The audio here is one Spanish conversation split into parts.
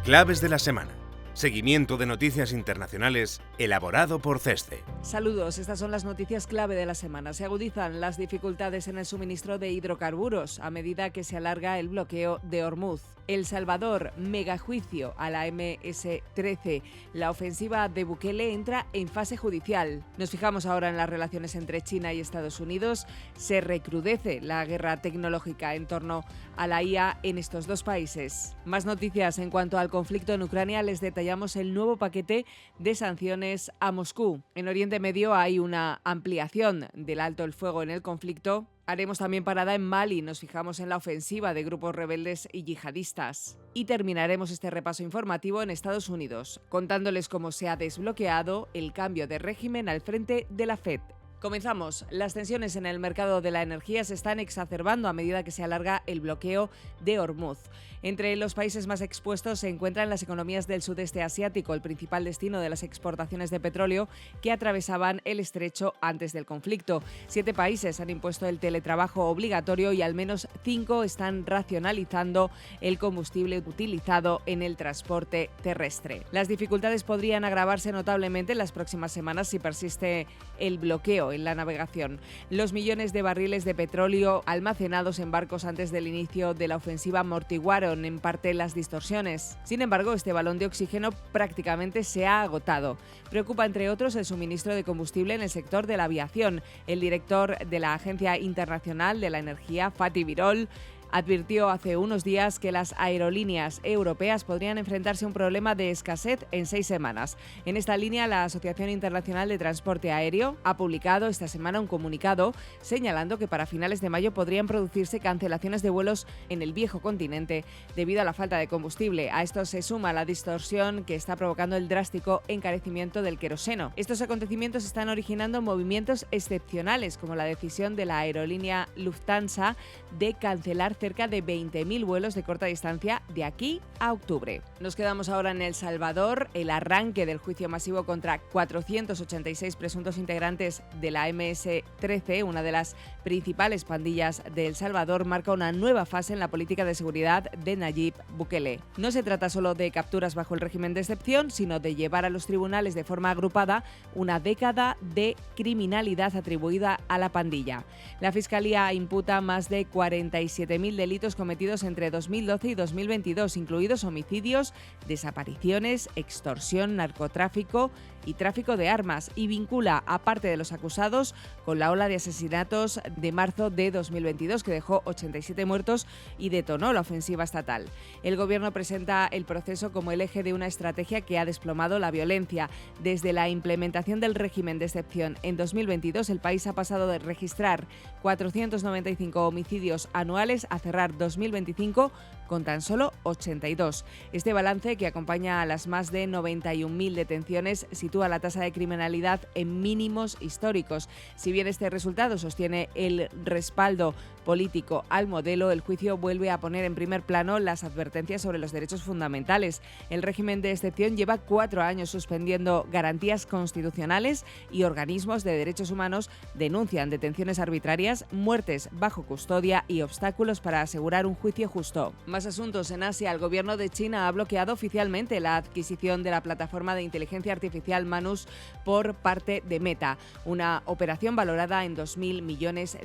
Claves de la semana. Seguimiento de noticias internacionales elaborado por CESCE. Saludos, estas son las noticias clave de la semana. Se agudizan las dificultades en el suministro de hidrocarburos a medida que se alarga el bloqueo de Hormuz. El Salvador, megajuicio a la MS-13. La ofensiva de Bukele entra en fase judicial. Nos fijamos ahora en las relaciones entre China y Estados Unidos. Se recrudece la guerra tecnológica en torno a la IA en estos dos países. Más noticias en cuanto al conflicto en Ucrania. Les detallamos el nuevo paquete de sanciones a Moscú. En Oriente Medio hay una ampliación del alto el fuego en el conflicto. Haremos también parada en Mali, nos fijamos en la ofensiva de grupos rebeldes y yihadistas. Y terminaremos este repaso informativo en Estados Unidos, contándoles cómo se ha desbloqueado el cambio de régimen al frente de la Fed. Comenzamos. Las tensiones en el mercado de la energía se están exacerbando a medida que se alarga el bloqueo de Hormuz. Entre los países más expuestos se encuentran las economías del sudeste asiático, el principal destino de las exportaciones de petróleo que atravesaban el estrecho antes del conflicto. 7 países han impuesto el teletrabajo obligatorio y al menos 5 están racionalizando el combustible utilizado en el transporte terrestre. Las dificultades podrían agravarse notablemente en las próximas semanas si persiste el bloqueo en la navegación. Los millones de barriles de petróleo almacenados en barcos antes del inicio de la ofensiva amortiguaron en parte las distorsiones. Sin embargo, este balón de oxígeno prácticamente se ha agotado. Preocupa, entre otros, el suministro de combustible en el sector de la aviación. El director de la Agencia Internacional de la Energía, Fatih Birol, advirtió hace unos días que las aerolíneas europeas podrían enfrentarse a un problema de escasez en 6 semanas. En esta línea, la Asociación Internacional de Transporte Aéreo ha publicado esta semana un comunicado señalando que para finales de mayo podrían producirse cancelaciones de vuelos en el viejo continente debido a la falta de combustible. A esto se suma la distorsión que está provocando el drástico encarecimiento del queroseno. Estos acontecimientos están originando movimientos excepcionales, como la decisión de la aerolínea Lufthansa de cancelar cerca de 20.000 vuelos de corta distancia de aquí a octubre. Nos quedamos ahora en El Salvador. El arranque del juicio masivo contra 486 presuntos integrantes de la MS-13, una de las principales pandillas de El Salvador, marca una nueva fase en la política de seguridad de Nayib Bukele. No se trata solo de capturas bajo el régimen de excepción, sino de llevar a los tribunales de forma agrupada una década de criminalidad atribuida a la pandilla. La Fiscalía imputa más de 47.000 delitos cometidos entre 2012 y 2022, incluidos homicidios, desapariciones, extorsión, narcotráfico y tráfico de armas, y vincula a parte de los acusados con la ola de asesinatos de marzo de 2022, que dejó 87 muertos y detonó la ofensiva estatal. El gobierno presenta el proceso como el eje de una estrategia que ha desplomado la violencia. Desde la implementación del régimen de excepción en 2022, el país ha pasado de registrar 495 homicidios anuales a cerrar 2025 con tan solo 82. Este balance, que acompaña a las más de 91.000 detenciones, sitúa la tasa de criminalidad en mínimos históricos. Si bien este resultado sostiene el respaldo político al modelo, el juicio vuelve a poner en primer plano las advertencias sobre los derechos fundamentales. El régimen de excepción lleva 4 años suspendiendo garantías constitucionales y organismos de derechos humanos denuncian detenciones arbitrarias, muertes bajo custodia y obstáculos para asegurar un juicio justo. Más asuntos. En Asia, el gobierno de China ha bloqueado oficialmente la adquisición de la plataforma de inteligencia artificial Manus por parte de Meta, una operación valorada en $2.000 millones,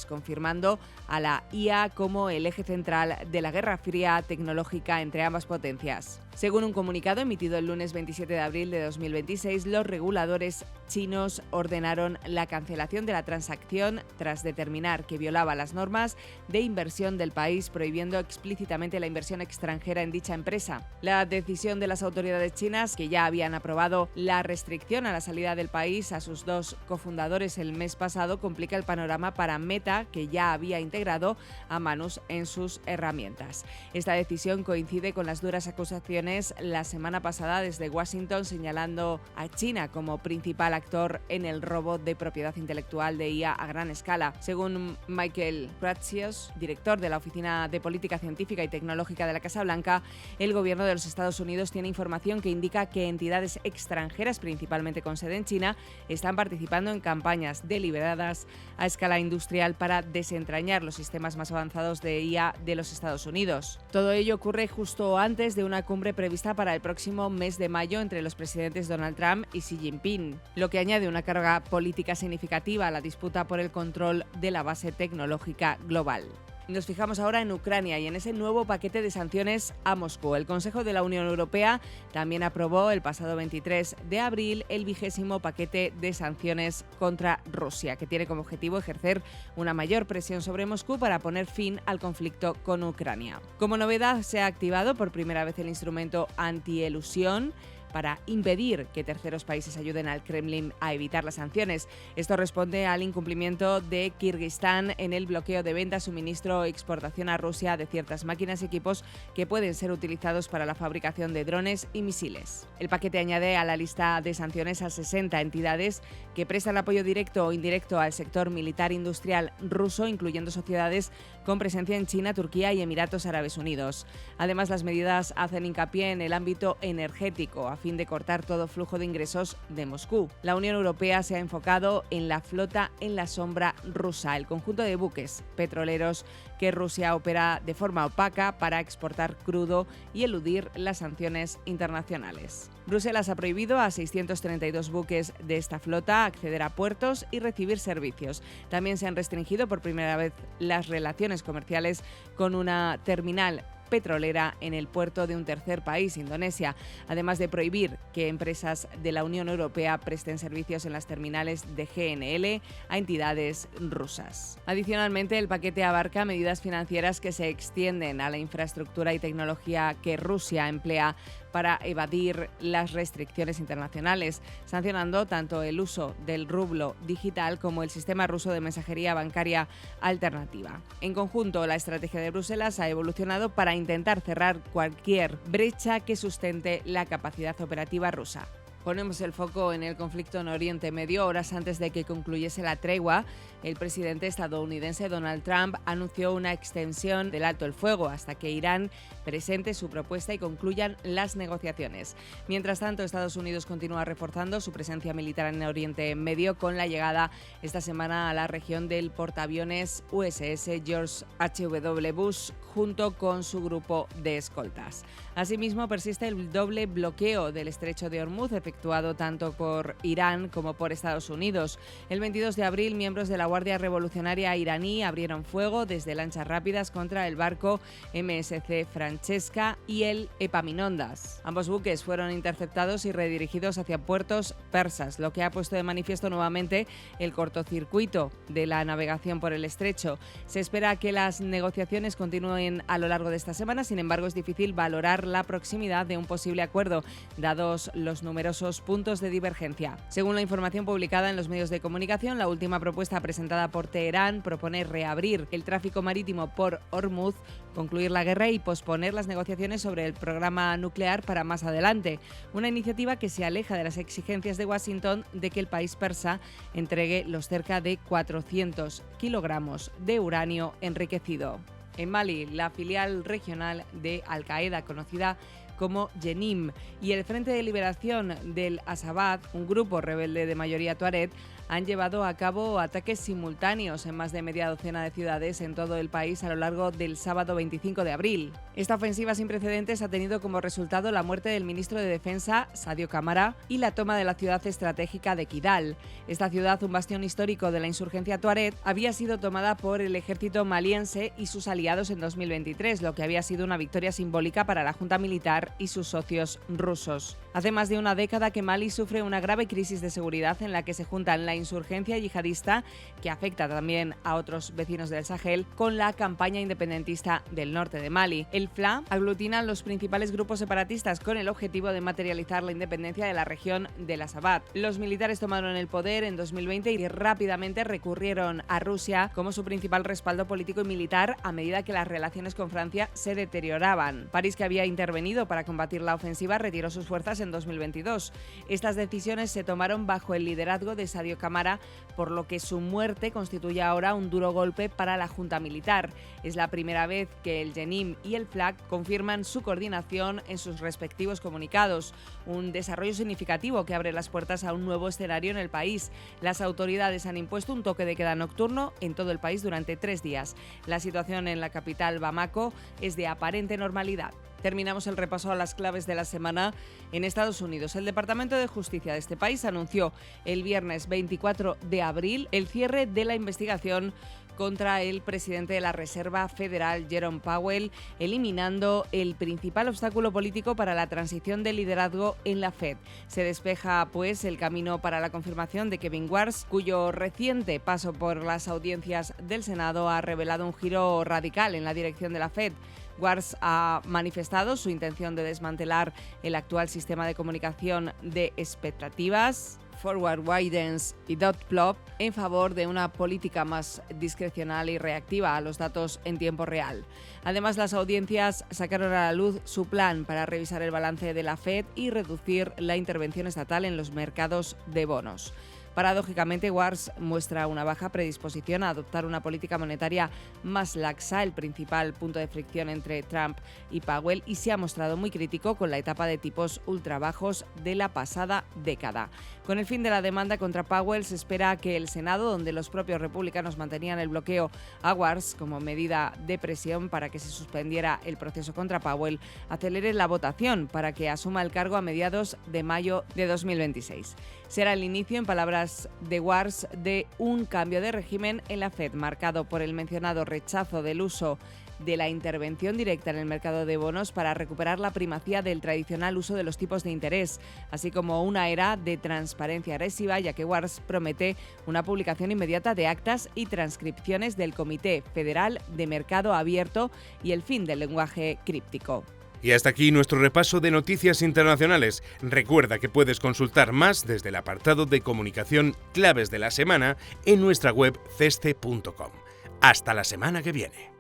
confirmando a la IA como el eje central de la guerra fría tecnológica entre ambas potencias. Según un comunicado emitido el lunes 27 de abril de 2026, los reguladores chinos ordenaron la cancelación de la transacción tras determinar que violaba las normas de inversión del país, prohibiendo explícitamente la inversión extranjera en dicha empresa. La decisión de las autoridades chinas, que ya habían aprobado la restricción a la salida del país a sus 2 cofundadores el mes pasado, complica el panorama para Meta, que ya había integrado a Manus en sus herramientas. Esta decisión coincide con las duras acusaciones la semana pasada desde Washington, señalando a China como principal actor en el robo de propiedad intelectual de IA a gran escala. Según Michael Pratsios, director de la Oficina de Política Científica científica y tecnológica de la Casa Blanca, el gobierno de los Estados Unidos tiene información que indica que entidades extranjeras, principalmente con sede en China, están participando en campañas deliberadas a escala industrial para desentrañar los sistemas más avanzados de IA de los Estados Unidos. Todo ello ocurre justo antes de una cumbre prevista para el próximo mes de mayo entre los presidentes Donald Trump y Xi Jinping, lo que añade una carga política significativa a la disputa por el control de la base tecnológica global. Nos fijamos ahora en Ucrania y en ese nuevo paquete de sanciones a Moscú. El Consejo de la Unión Europea también aprobó el pasado 23 de abril el 20º paquete de sanciones contra Rusia, que tiene como objetivo ejercer una mayor presión sobre Moscú para poner fin al conflicto con Ucrania. Como novedad, se ha activado por primera vez el instrumento antielusión para impedir que terceros países ayuden al Kremlin a evitar las sanciones. Esto responde al incumplimiento de Kirguistán en el bloqueo de venta, suministro o exportación a Rusia de ciertas máquinas y equipos que pueden ser utilizados para la fabricación de drones y misiles. El paquete añade a la lista de sanciones a 60 entidades que prestan apoyo directo o indirecto al sector militar industrial ruso, incluyendo sociedades con presencia en China, Turquía y Emiratos Árabes Unidos. Además, las medidas hacen hincapié en el ámbito energético, a fin de cortar todo flujo de ingresos de Moscú. La Unión Europea se ha enfocado en la flota en la sombra rusa, el conjunto de buques petroleros que Rusia opera de forma opaca para exportar crudo y eludir las sanciones internacionales. Bruselas ha prohibido a 632 buques de esta flota acceder a puertos y recibir servicios. También se han restringido por primera vez las relaciones comerciales con una terminal petrolera en el puerto de un tercer país, Indonesia, además de prohibir que empresas de la Unión Europea presten servicios en las terminales de GNL a entidades rusas. Adicionalmente, el paquete abarca medidas financieras que se extienden a la infraestructura y tecnología que Rusia emplea para evadir las restricciones internacionales, sancionando tanto el uso del rublo digital como el sistema ruso de mensajería bancaria alternativa. En conjunto, la estrategia de Bruselas ha evolucionado para intentar cerrar cualquier brecha que sustente la capacidad operativa rusa. Ponemos el foco en el conflicto en Oriente Medio. Horas antes de que concluyese la tregua, el presidente estadounidense Donald Trump anunció una extensión del alto el fuego hasta que Irán presente su propuesta y concluyan las negociaciones. Mientras tanto, Estados Unidos continúa reforzando su presencia militar en Oriente Medio con la llegada esta semana a la región del portaaviones USS George H.W. Bush junto con su grupo de escoltas. Asimismo, persiste el doble bloqueo del estrecho de Hormuz efectuado tanto por Irán como por Estados Unidos. El 22 de abril, miembros de la Guardia Revolucionaria iraní abrieron fuego desde lanchas rápidas contra el barco MSC Francesca y el Epaminondas. Ambos buques fueron interceptados y redirigidos hacia puertos persas, lo que ha puesto de manifiesto nuevamente el cortocircuito de la navegación por el estrecho. Se espera que las negociaciones continúen a lo largo de esta semana, sin embargo es difícil valorar la proximidad de un posible acuerdo, dados los numerosos puntos de divergencia. Según la información publicada en los medios de comunicación, la última propuesta presentada por Teherán propone reabrir el tráfico marítimo por Hormuz, concluir la guerra y posponer las negociaciones sobre el programa nuclear para más adelante. Una iniciativa que se aleja de las exigencias de Washington de que el país persa entregue los cerca de 400 kilogramos de uranio enriquecido. En Mali, la filial regional de Al-Qaeda, conocida como Jenim, y el Frente de Liberación del Azawad, un grupo rebelde de mayoría tuareg, han llevado a cabo ataques simultáneos en más de media docena de ciudades en todo el país a lo largo del sábado 25 de abril. Esta ofensiva sin precedentes ha tenido como resultado la muerte del ministro de Defensa, Sadio Camara, y la toma de la ciudad estratégica de Kidal. Esta ciudad, un bastión histórico de la insurgencia tuareg, había sido tomada por el ejército maliense y sus aliados en 2023, lo que había sido una victoria simbólica para la junta militar y sus socios rusos. Hace más de una década que Mali sufre una grave crisis de seguridad en la que se juntan la insurgencia yihadista, que afecta también a otros vecinos del Sahel, con la campaña independentista del norte de Mali. El FLA aglutina los principales grupos separatistas con el objetivo de materializar la independencia de la región del Azawad. Los militares tomaron el poder en 2020 y rápidamente recurrieron a Rusia como su principal respaldo político y militar a medida que las relaciones con Francia se deterioraban. París, que había intervenido para para combatir la ofensiva, retiró sus fuerzas en 2022. Estas decisiones se tomaron bajo el liderazgo de Sadio Camara, por lo que su muerte constituye ahora un duro golpe para la junta militar. Es la primera vez que el Jenim y el FLAC confirman su coordinación en sus respectivos comunicados. Un desarrollo significativo que abre las puertas a un nuevo escenario en el país. Las autoridades han impuesto un toque de queda nocturno en todo el país durante 3 días. La situación en la capital, Bamako, es de aparente normalidad. Terminamos el repaso a las claves de la semana en Estados Unidos. El Departamento de Justicia de este país anunció el viernes 24 de abril el cierre de la investigación contra el presidente de la Reserva Federal, Jerome Powell, eliminando el principal obstáculo político para la transición de liderazgo en la Fed. Se despeja, pues, el camino para la confirmación de Kevin Warsh, cuyo reciente paso por las audiencias del Senado ha revelado un giro radical en la dirección de la Fed. Warsh ha manifestado su intención de desmantelar el actual sistema de comunicación de expectativas, forward guidance y dot plot, en favor de una política más discrecional y reactiva a los datos en tiempo real. Además, las audiencias sacaron a la luz su plan para revisar el balance de la Fed y reducir la intervención estatal en los mercados de bonos. Paradójicamente, Warsh muestra una baja predisposición a adoptar una política monetaria más laxa, el principal punto de fricción entre Trump y Powell, y se ha mostrado muy crítico con la etapa de tipos ultra bajos de la pasada década. Con el fin de la demanda contra Powell, se espera que el Senado, donde los propios republicanos mantenían el bloqueo a Warsh como medida de presión para que se suspendiera el proceso contra Powell, acelere la votación para que asuma el cargo a mediados de mayo de 2026. Será el inicio, en palabras de Warsh, de un cambio de régimen en la Fed, marcado por el mencionado rechazo del uso de la intervención directa en el mercado de bonos para recuperar la primacía del tradicional uso de los tipos de interés, así como una era de transparencia agresiva, ya que Warsh promete una publicación inmediata de actas y transcripciones del Comité Federal de Mercado Abierto y el fin del lenguaje críptico. Y hasta aquí nuestro repaso de noticias internacionales. Recuerda que puedes consultar más desde el apartado de comunicación Claves de la Semana en nuestra web ceste.com. Hasta la semana que viene.